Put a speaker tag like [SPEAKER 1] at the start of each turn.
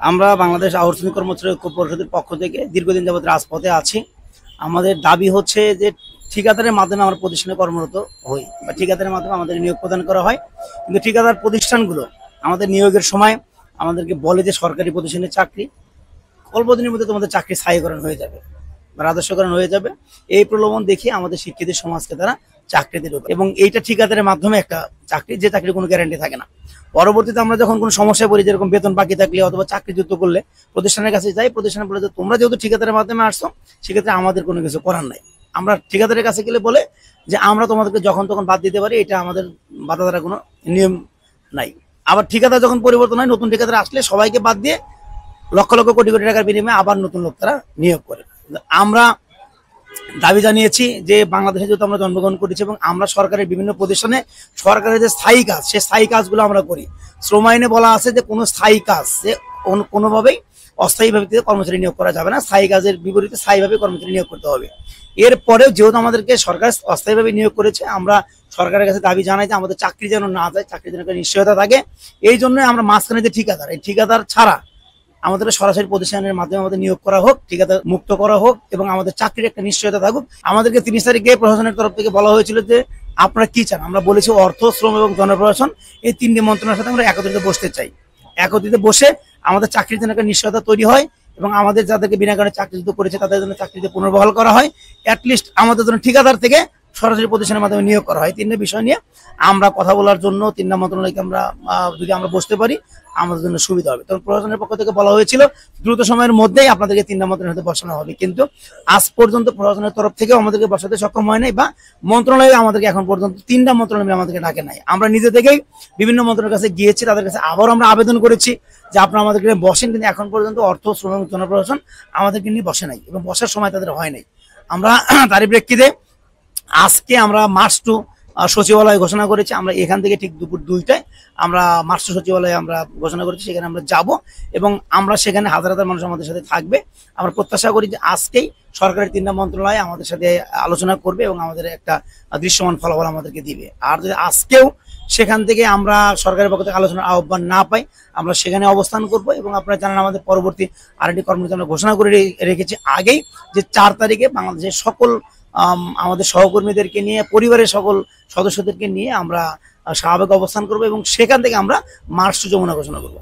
[SPEAKER 1] আমরা বাংলাদেশ আওয়ার শ্রমিক কর্মচারী ঐক্য পরিষদের পক্ষ থেকে দীর্ঘদিন যাবত রাজপথে আছি। আমাদের দাবি হচ্ছে যে ঠিকাদারের মাধ্যমে আমরা প্রতিষ্ঠানে কর্মরত হই বা ঠিকাদারের মাধ্যমে আমাদের নিয়োগ প্রদান করা হয়, কিন্তু ঠিকাদার প্রতিষ্ঠানগুলো আমাদের নিয়োগের সময় আমাদেরকে বলে যে সরকারি প্রতিষ্ঠানের চাকরি অল্প দিনের মধ্যে তোমাদের চাকরি স্থায়ীকরণ হয়ে যাবে বা রাজস্বকরণ হয়ে যাবে। এই প্রলোভন দেখিয়ে আমাদের শিক্ষিত সমাজকে তারা চাকরিতে ঢোকে এবং এইটা ঠিকাদারের মাধ্যমে একটা চাকরি, যে চাকরির কোনো গ্যারান্টি থাকে না। পরবর্তীতে আমরা যখন কোনো সমস্যায় পড়ি, যেরকম বেতন বাকি থাকলে অথবা চাকরিচ্যুত করলে প্রতিষ্ঠানের কাছে যাই, প্রতিষ্ঠানে বলে যে তোমরা যেহেতু ঠিকাদারের মাধ্যমে আসছো সেক্ষেত্রে আমাদের কোনো কিছু করার নাই। আমরা ঠিকাদারের কাছে গেলে বলে যে আমরা তোমাদেরকে যখন তখন বাদ দিতে পারি, এটা আমাদের বাধা দ্বারা কোনো নিয়ম নাই। আবার ঠিকাদার যখন পরিবর্তন হয়, নতুন ঠিকাদার আসলে সবাইকে বাদ দিয়ে লক্ষ লক্ষ কোটি কোটি টাকার বিনিময়ে আবার নতুন লোক তারা নিয়োগ করে। আমরা দাবি জানিয়েছি যে বাংলাদেশে যেহেতু আমরা জন্মগ্রহণ করেছি এবং আমরা সরকারের বিভিন্ন প্রতিষ্ঠানে সরকারের যে স্থায়ী কাজ, সেই স্থায়ী কাজগুলো আমরা করি। শ্রম আইনে বলা আছে যে কোনো স্থায়ী কাজ কোনোভাবেই অস্থায়ীভাবে কর্মচারী নিয়োগ করা যাবে না, স্থায়ী কাজের বিপরীতে স্থায়ীভাবে কর্মচারী নিয়োগ করতে হবে। এরপরেও যেহেতু আমাদেরকে সরকার অস্থায়ীভাবে নিয়োগ করেছে, আমরা সরকারের কাছে দাবি জানাই যে আমাদের চাকরি যেন না যায়, চাকরি যেন একটা নিশ্চয়তা থাকে। এই জন্য আমরা মাঝখানে যে ঠিকাদার, এই ঠিকাদার ছাড়া আমাদের সরাসরি প্রতিষ্ঠানের মাধ্যমে আমাদের নিয়োগ করা হোক, ঠিকাদার মুক্ত করা হোক এবং আমাদের চাকরির একটা নিশ্চয়তা থাকুক। আমাদেরকে 30 তারিখে প্রশাসনের তরফ থেকে বলা হয়েছিল যে আপনারা কি চান। আমরা বলেছি অর্থ, শ্রম এবং জনপ্রশাসন, এই তিনটি মন্ত্রণালয়ের সাথে আমরা একত্রিত বসতে চাই। একত্রিত বসে আমাদের চাকরির জন্য একটা নিশ্চয়তা তৈরি হয় এবং আমাদের যাদেরকে বিনা কারণে চাকরিচ্যুত করেছে তাদের জন্য চাকরিতে পুনর্বহাল করা হয়। অ্যাটলিস্ট আমাদের জন্য ঠিকাদার থেকে সরাসরি প্রতিষ্ঠানের মাধ্যমে নিয়োগ করা হয়। তিনটা বিষয় নিয়ে আমরা কথা বলার জন্য তিনটা মন্ত্রণালয়কে আমরা যদি আমরা বসতে পারি আমাদের জন্য সুবিধা হবে। তখন প্রশাসনের পক্ষ থেকে বলা হয়েছিল দ্রুত সময়ের মধ্যেই আপনাদেরকে তিনটা মন্ত্রণালয়ে বসানো হবে, কিন্তু আজ পর্যন্ত প্রশাসনের তরফ থেকেও আমাদেরকে বসাতে সক্ষম হয় নাই বা মন্ত্রণালয়ে আমাদেরকে এখন পর্যন্ত তিনটা মন্ত্রণালয় আমাদেরকে ডাকে নাই। আমরা নিজে থেকেই বিভিন্ন মন্ত্রণালয়ের কাছে গিয়েছি, তাদের কাছে আবারও আমরা আবেদন করেছি যে আপনারা আমাদেরকে বসেন, কিন্তু এখন পর্যন্ত অর্থ, শ্রম এবং জনপ্রশাসন আমাদেরকে নিয়ে বসে নাই এবং বসার সময় তাদের হয় নাই। আমরা তারই প্রেক্ষিতে আজকে আমরা মার্চ টু সচিবালয় ঘোষণা করেছি। আমরা এখান থেকে ঠিক দুপুর 2টায় আমরা মার্চ টু সচিবালয়ে আমরা ঘোষণা করেছি, সেখানে আমরা যাব এবং আমরা সেখানে হাজার হাজার মানুষ আমাদের সাথে থাকবে। আমরা প্রত্যাশা করি যে আজকেই সরকারের তিনটা মন্ত্রণালয় আমাদের সাথে আলোচনা করবে এবং আমাদের একটা দৃশ্যমান ফলাফল আমাদেরকে দিবে। আর যদি আজকেও সেখান থেকে আমরা সরকারের পক্ষ থেকে আলোচনার আহ্বান না পাই, আমরা সেখানে অবস্থান করব এবং আপনারা জানেন আমাদের পরবর্তী আরেকটি কর্মসূচি আমরা ঘোষণা করে রেখেছি আগেই, যে 4 তারিখে বাংলাদেশের সকল আমাদের সহকর্মীদেরকে নিয়ে, পরিবারের সকল সদস্যদেরকে নিয়ে আমরা স্বাভাবিক অবস্থান করব এবং সেখান থেকে আমরা মার্চ টু যমুনা ঘোষণা করব।